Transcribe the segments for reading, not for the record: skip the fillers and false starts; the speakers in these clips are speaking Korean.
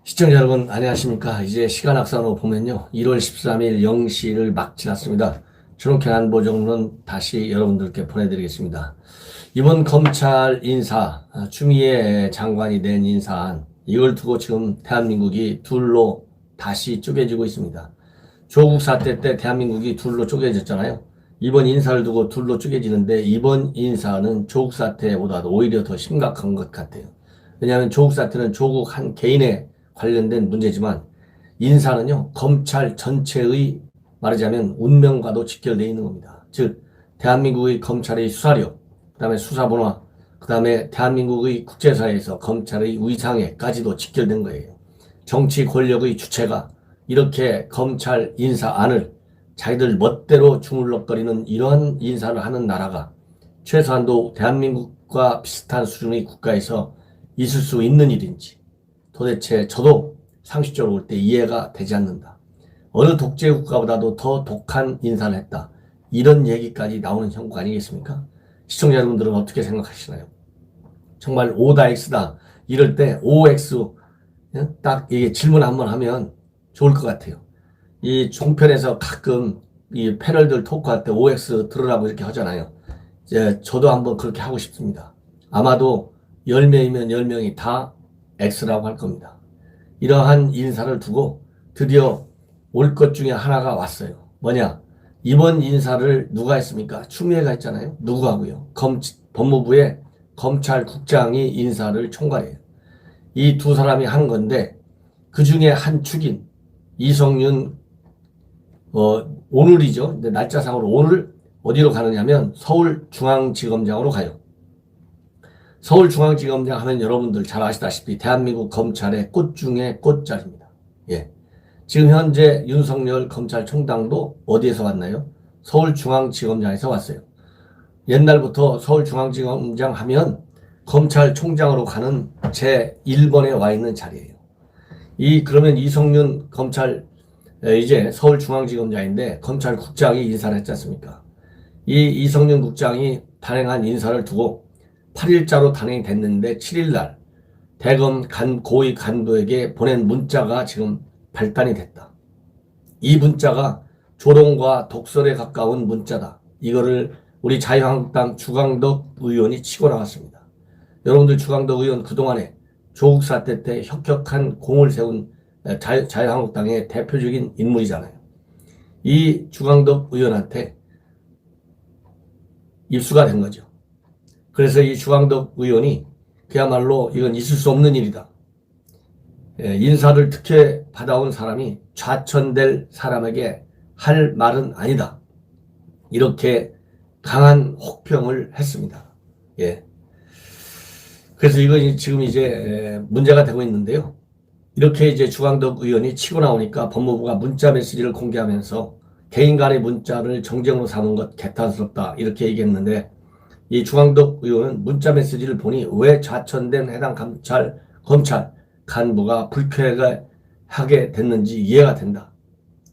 시청자 여러분 안녕하십니까. 이제 시간 악산으로 보면요 1월 13일 0시를 막 지났습니다. 저렇게 안보정론 다시 여러분들께 보내드리겠습니다. 이번 검찰 인사 추미애 장관이 낸 인사안, 이걸 두고 지금 대한민국이 둘로 다시 쪼개지고 있습니다. 조국 사태 때 대한민국이 둘로 쪼개졌잖아요. 이번 인사를 두고 둘로 쪼개지는데 이번 인사는 조국 사태보다도 오히려 더 심각한 것 같아요. 왜냐하면 조국 사태는 조국 한 개인의 관련된 문제지만 인사는요 검찰 전체의 말하자면 운명과도 직결되어 있는 겁니다. 즉 대한민국의 검찰의 수사력, 그 다음에 수사본화, 그 다음에 대한민국의 국제사회에서 검찰의 위상에까지도 직결된 거예요. 정치 권력의 주체가 이렇게 검찰 인사안을 자기들 멋대로 주물럭거리는 이러한 인사를 하는 나라가 최소한도 대한민국과 비슷한 수준의 국가에서 있을 수 있는 일인지 도대체 저도 상식적으로 볼 때 이해가 되지 않는다. 어느 독재 국가보다도 더 독한 인사를 했다. 이런 얘기까지 나오는 형국 아니겠습니까? 시청자 여러분들은 어떻게 생각하시나요? 정말 O다 X다 이럴 때 OX 딱 이게 질문 한번 하면 좋을 것 같아요. 이 종편에서 가끔 이 패널들 토크할 때 OX 들으라고 이렇게 하잖아요. 이제 저도 한번 그렇게 하고 싶습니다. 아마도 10명이면 10명이 다 X라고 할 겁니다. 이러한 인사를 두고 드디어 올 것 중에 하나가 왔어요. 뭐냐? 이번 인사를 누가 했습니까? 추미애가 했잖아요. 누구 하고요? 법무부의 검찰국장이 인사를 총괄해요. 이 두 사람이 한 건데 그 중에 한 축인 이성윤 오늘이죠. 날짜상으로 오늘 어디로 가느냐면 서울중앙지검장으로 가요. 서울중앙지검장 하면 여러분들 잘 아시다시피 대한민국 검찰의 꽃 중에 꽃자리입니다. 예. 지금 현재 윤석열 검찰총장도 어디에서 왔나요? 서울중앙지검장에서 왔어요. 옛날부터 서울중앙지검장 하면 검찰총장으로 가는 제1번에 와 있는 자리예요. 그러면 이성윤 이제 서울중앙지검장인데 검찰국장이 인사를 했지 않습니까? 이성윤 국장이 단행한 인사를 두고 8일자로 단행이 됐는데 7일날 대검 고위 간부에게 보낸 문자가 지금 발단이 됐다. 이 문자가 조롱과 독설에 가까운 문자다. 이거를 우리 자유한국당 주광덕 의원이 치고 나왔습니다. 여러분들 주광덕 의원 그동안에 조국 사태 때 혁혁한 공을 세운 자유한국당의 대표적인 인물이잖아요. 이 주광덕 의원한테 입수가 된 거죠. 그래서 이 주광덕 의원이 그야말로 이건 있을 수 없는 일이다. 인사를 특혜 받아온 사람이 좌천될 사람에게 할 말은 아니다. 이렇게 강한 혹평을 했습니다. 예. 그래서 이건 지금 이제 문제가 되고 있는데요. 이렇게 이제 주광덕 의원이 치고 나오니까 법무부가 문자 메시지를 공개하면서 개인 간의 문자를 정쟁으로 삼은 것 개탄스럽다. 이렇게 얘기했는데 이 주광덕 의원은 문자 메시지를 보니 왜 좌천된 해당 검찰 간부가 불쾌하게 됐는지 이해가 된다.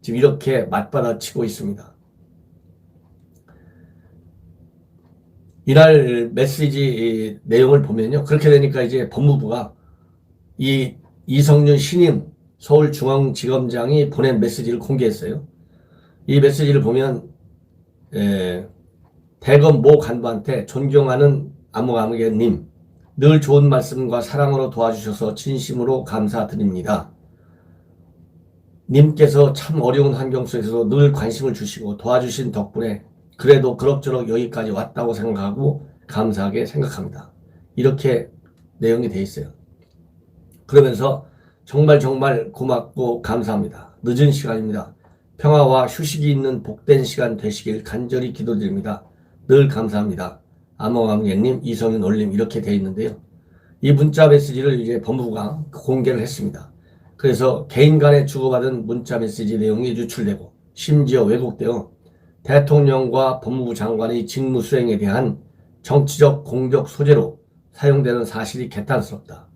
지금 이렇게 맞받아치고 있습니다. 이날 메시지 내용을 보면요. 그렇게 되니까 이제 법무부가 이성윤 신임 서울중앙지검장이 보낸 메시지를 공개했어요. 이 메시지를 보면 대검 모 간부한테 존경하는 아무개님, 늘 좋은 말씀과 사랑으로 도와주셔서 진심으로 감사드립니다. 님께서 참 어려운 환경 속에서도 늘 관심을 주시고 도와주신 덕분에 그래도 그럭저럭 여기까지 왔다고 생각하고 감사하게 생각합니다. 이렇게 내용이 돼 있어요. 그러면서 정말 고맙고 감사합니다. 늦은 시간입니다. 평화와 휴식이 있는 복된 시간 되시길 간절히 기도드립니다. 늘 감사합니다. 아무개님, 이성윤 올림 이렇게 돼 있는데요. 이 문자 메시지를 이제 법무부가 공개를 했습니다. 그래서 개인 간에 주고받은 문자 메시지 내용이 유출되고 심지어 왜곡되어 대통령과 법무부 장관의 직무 수행에 대한 정치적 공격 소재로 사용되는 사실이 개탄스럽다.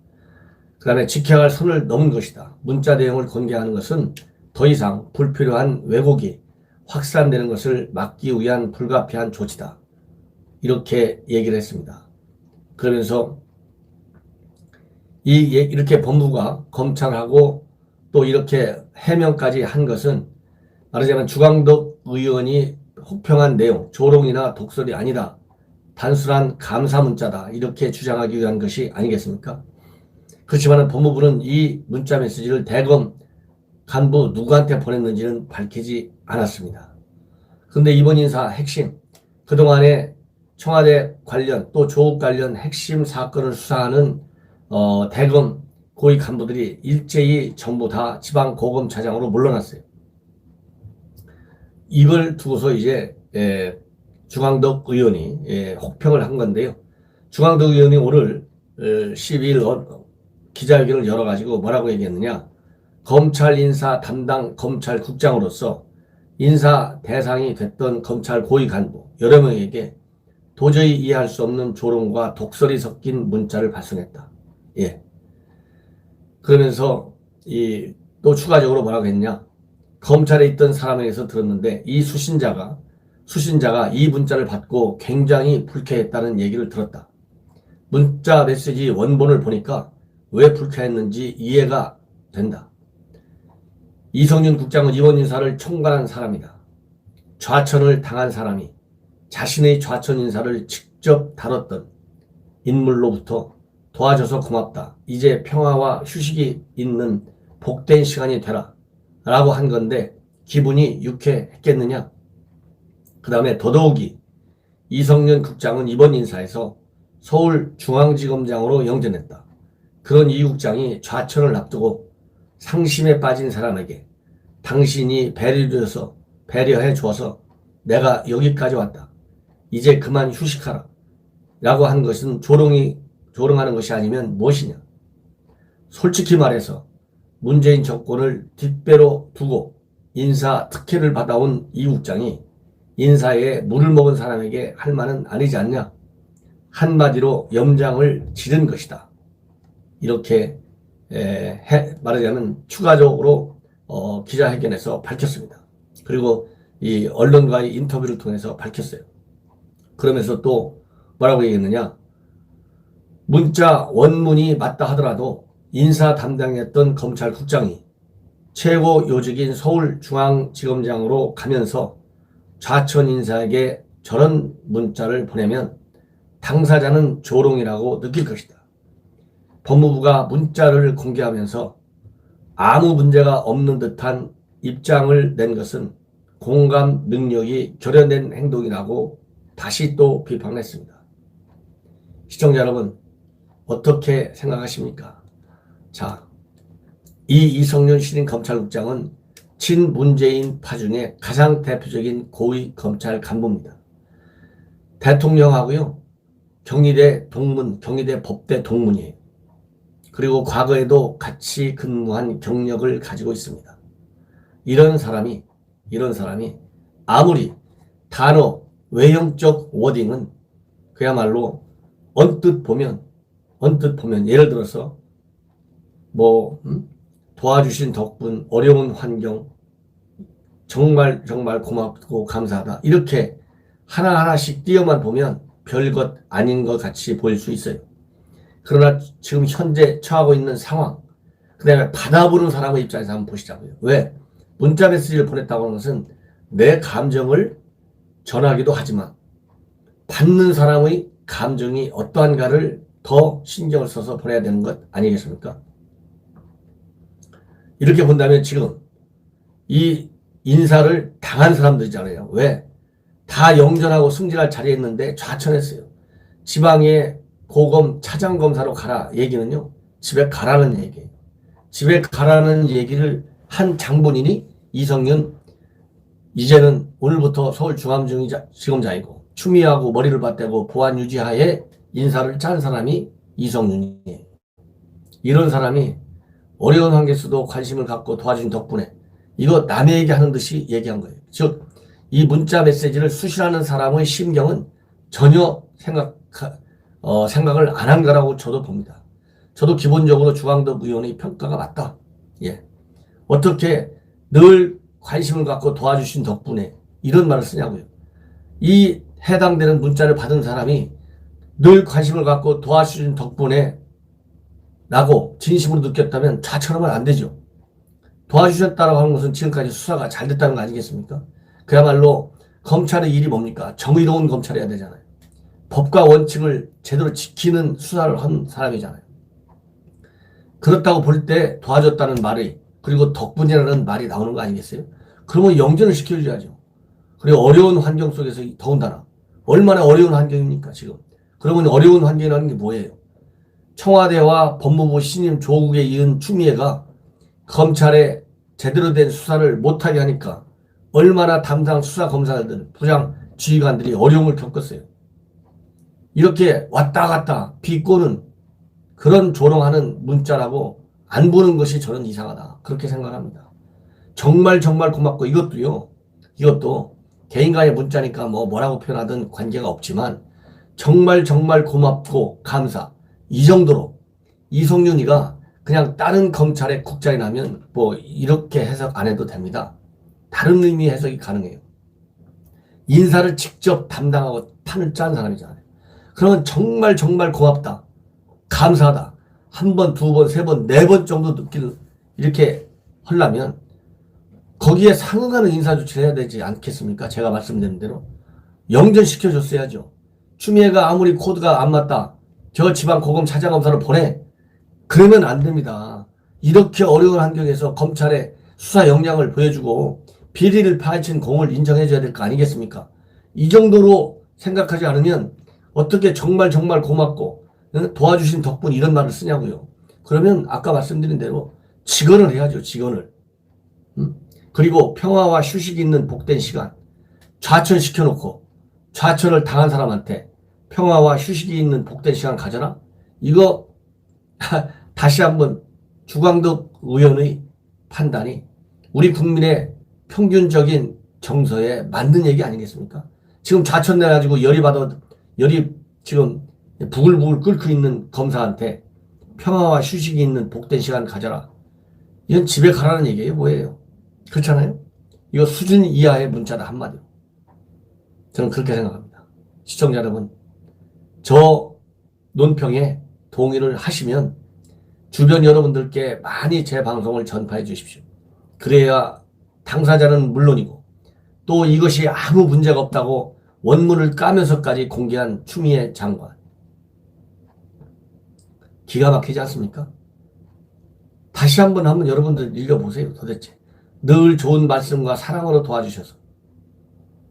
그 다음에 지켜야 할 선을 넘은 것이다. 문자 내용을 공개하는 것은 더 이상 불필요한 왜곡이 확산되는 것을 막기 위한 불가피한 조치다. 이렇게 얘기를 했습니다. 그러면서 이렇게 법무부가 검찰하고 또 이렇게 해명까지 한 것은 말하자면 주광덕 의원이 혹평한 내용, 조롱이나 독설이 아니다. 단순한 감사 문자다. 이렇게 주장하기 위한 것이 아니겠습니까? 그렇지만 법무부는 이 문자 메시지를 대검 간부 누구한테 보냈는지는 밝히지 않았습니다. 그런데 이번 인사 핵심, 그동안에 청와대 관련 또 조국 관련 핵심 사건을 수사하는 대검 고위 간부들이 일제히 전부 다 지방고검차장으로 물러났어요. 이걸 두고서 이제 주광덕 의원이 혹평을 한 건데요. 주광덕 의원이 오늘 12일 기자회견을 열어가지고 뭐라고 얘기했느냐. 검찰 인사 담당 검찰국장으로서 인사 대상이 됐던 검찰 고위 간부 여러 명에게 도저히 이해할 수 없는 조롱과 독설이 섞인 문자를 발송했다. 예. 그러면서 또 추가적으로 뭐라고 했냐. 검찰에 있던 사람에게서 들었는데 이 수신자가 이 문자를 받고 굉장히 불쾌했다는 얘기를 들었다. 문자 메시지 원본을 보니까 왜 불쾌했는지 이해가 된다. 이성윤 국장은 이번 인사를 총괄한 사람이다. 좌천을 당한 사람이 자신의 좌천 인사를 직접 다뤘던 인물로부터 도와줘서 고맙다. 이제 평화와 휴식이 있는 복된 시간이 되라. 라고 한 건데 기분이 유쾌했겠느냐? 그 다음에 더더욱이 이성윤 국장은 이번 인사에서 서울중앙지검장으로 영전했다. 그런 이 국장이 좌천을 앞두고 상심에 빠진 사람에게 당신이 배려해 줘서 내가 여기까지 왔다. 이제 그만 휴식하라. 라고 한 것은 조롱하는 것이 아니면 무엇이냐. 솔직히 말해서 문재인 정권을 뒷배로 두고 인사 특혜를 받아온 이 국장이 인사에 물을 먹은 사람에게 할 말은 아니지 않냐. 한마디로 염장을 지른 것이다. 이렇게 말하자면 추가적으로 기자회견에서 밝혔습니다. 그리고 이 언론과의 인터뷰를 통해서 밝혔어요. 그러면서 또 뭐라고 얘기했느냐. 문자 원문이 맞다 하더라도 인사 담당했던 검찰국장이 최고 요직인 서울중앙지검장으로 가면서 좌천 인사에게 저런 문자를 보내면 당사자는 조롱이라고 느낄 것이다. 법무부가 문자를 공개하면서 아무 문제가 없는 듯한 입장을 낸 것은 공감 능력이 결여된 행동이라고 다시 또 비판했습니다. 시청자 여러분, 어떻게 생각하십니까? 자, 이 이성윤 신임 검찰국장은 친문재인 파 중에 가장 대표적인 고위 검찰 간부입니다. 대통령하고요, 경희대 법대 동문이에요. 그리고 과거에도 같이 근무한 경력을 가지고 있습니다. 이런 사람이 아무리 단어, 외형적 워딩은 그야말로 언뜻 보면 예를 들어서 도와주신 덕분, 어려운 환경, 정말 고맙고 감사하다. 이렇게 하나하나씩 띄어만 보면 별것 아닌 것 같이 보일 수 있어요. 그러나 지금 현재 처하고 있는 상황, 그 다음에 받아보는 사람의 입장에서 한번 보시자고요. 왜? 문자 메시지를 보냈다고 하는 것은 내 감정을 전하기도 하지만 받는 사람의 감정이 어떠한가를 더 신경을 써서 보내야 되는 것 아니겠습니까? 이렇게 본다면 지금 이 인사를 당한 사람들이잖아요. 왜? 다 영전하고 승진할 자리에 있는데 좌천했어요. 지방에 고검 차장검사로 가라 얘기는요. 집에 가라는 얘기예요. 집에 가라는 얘기를 한 장본인이 이성윤, 이제는 오늘부터 서울중앙지검장이고 추미애하고 머리를 맞대고 보안 유지하에 인사를 짠 사람이 이성윤이에요. 이런 사람이 어려운 환경에서도 관심을 갖고 도와준 덕분에 이거 남에게 하는 듯이 얘기한 거예요. 즉, 이 문자 메시지를 수신하는 사람의 심경은 전혀 생각을 안 한 거라고 저도 봅니다. 저도 기본적으로 주광덕 의원의 평가가 맞다. 예. 어떻게 늘 관심을 갖고 도와주신 덕분에 이런 말을 쓰냐고요. 이 해당되는 문자를 받은 사람이 늘 관심을 갖고 도와주신 덕분에 라고 진심으로 느꼈다면 자처럼은 안 되죠. 도와주셨다라고 하는 것은 지금까지 수사가 잘 됐다는 거 아니겠습니까? 그야말로 검찰의 일이 뭡니까? 정의로운 검찰이어야 되잖아요. 법과 원칙을 제대로 지키는 수사를 한 사람이잖아요. 그렇다고 볼 때 도와줬다는 말이, 그리고 덕분이라는 말이 나오는 거 아니겠어요? 그러면 영전을 시켜줘야죠. 그리고 어려운 환경 속에서 더군다나 얼마나 어려운 환경입니까 지금. 그러면 어려운 환경이라는 게 뭐예요? 청와대와 법무부 신임 조국에 이은 추미애가 검찰에 제대로 된 수사를 못하게 하니까 얼마나 담당 수사검사들, 부장 지휘관들이 어려움을 겪었어요. 이렇게 왔다 갔다 비꼬는 그런 조롱하는 문자라고 안 보는 것이 저는 이상하다. 그렇게 생각합니다. 정말 정말 고맙고 이것도 개인 간의 문자니까 뭐라고 표현하든 관계가 없지만 정말 정말 고맙고 감사. 이 정도로 이성윤이가 그냥 다른 검찰의 국장이라면 이렇게 해석 안 해도 됩니다. 다른 의미의 해석이 가능해요. 인사를 직접 담당하고 판을 짠 사람이잖아요. 그러면 정말 정말 고맙다. 감사하다. 한 번, 두 번, 세 번, 네 번 정도 이렇게 하려면 거기에 상응하는 인사 조치를 해야 되지 않겠습니까? 제가 말씀드린 대로. 영전시켜줬어야죠. 추미애가 아무리 코드가 안 맞다. 저 지방 고검 차장검사를 보내. 그러면 안 됩니다. 이렇게 어려운 환경에서 검찰의 수사 역량을 보여주고 비리를 파헤친 공을 인정해줘야 될 거 아니겠습니까? 이 정도로 생각하지 않으면 어떻게 정말 정말 고맙고 도와주신 덕분 이런 말을 쓰냐고요. 그러면 아까 말씀드린 대로 직언을 해야죠. 직언을. 그리고 평화와 휴식이 있는 복된 시간 좌천시켜놓고 좌천을 당한 사람한테 평화와 휴식이 있는 복된 시간 가져라? 이거 다시 한번 주광덕 의원의 판단이 우리 국민의 평균적인 정서에 맞는 얘기 아니겠습니까? 지금 좌천 내가지고 열이 지금 부글부글 끓고 있는 검사한테 평화와 휴식이 있는 복된 시간 가져라. 이건 집에 가라는 얘기예요. 뭐예요? 그렇잖아요? 이거 수준 이하의 문자다 한마디로. 저는 그렇게 생각합니다. 시청자 여러분, 저 논평에 동의를 하시면 주변 여러분들께 많이 제 방송을 전파해 주십시오. 그래야 당사자는 물론이고 또 이것이 아무 문제가 없다고 원문을 까면서까지 공개한 추미애 장관. 기가 막히지 않습니까? 다시 한번 여러분들 읽어보세요. 도대체 늘 좋은 말씀과 사랑으로 도와주셔서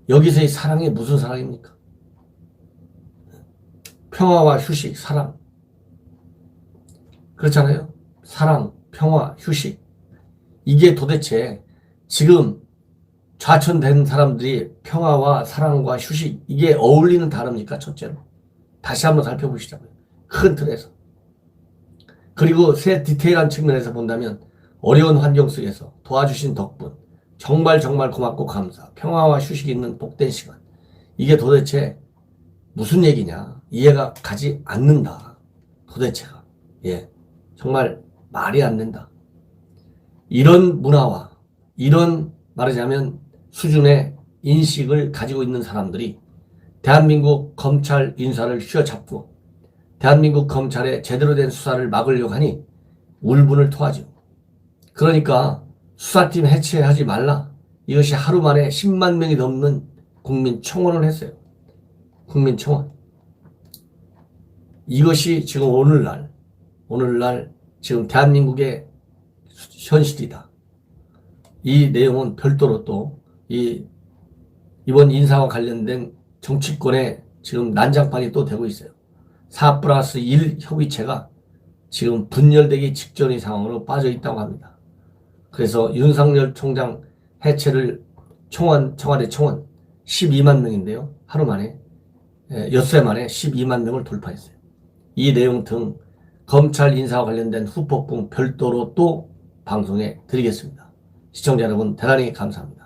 여기서의 사랑이 무슨 사랑입니까? 평화와 휴식, 사랑. 그렇잖아요. 사랑, 평화, 휴식. 이게 도대체 지금 좌천된 사람들이 평화와 사랑과 휴식, 이게 어울리는 단어입니까? 첫째로. 다시 한번 살펴보시자고요. 큰 틀에서. 그리고 새 디테일한 측면에서 본다면 어려운 환경 속에서 도와주신 덕분, 정말 정말 고맙고 감사, 평화와 휴식이 있는 복된 시간. 이게 도대체 무슨 얘기냐? 이해가 가지 않는다. 도대체가. 예. 정말 말이 안 된다. 이런 문화와 이런 말하자면 수준의 인식을 가지고 있는 사람들이 대한민국 검찰 인사를 휘어잡고 대한민국 검찰의 제대로 된 수사를 막으려고 하니 울분을 토하죠. 그러니까 수사팀 해체하지 말라. 이것이 하루 만에 10만 명이 넘는 국민 청원을 했어요. 국민 청원. 이것이 지금 오늘날 지금 대한민국의 현실이다. 이 내용은 별도로 또 이번 인사와 관련된 정치권의 지금 난장판이 또 되고 있어요. 4+1 협의체가 지금 분열되기 직전의 상황으로 빠져 있다고 합니다. 그래서 윤석열 총장 해체를 청와대 청원 12만 명인데요. 하루 만에 엿새 만에 12만 명을 돌파했어요. 이 내용 등 검찰 인사와 관련된 후폭풍 별도로 또 방송해 드리겠습니다. 시청자 여러분 대단히 감사합니다.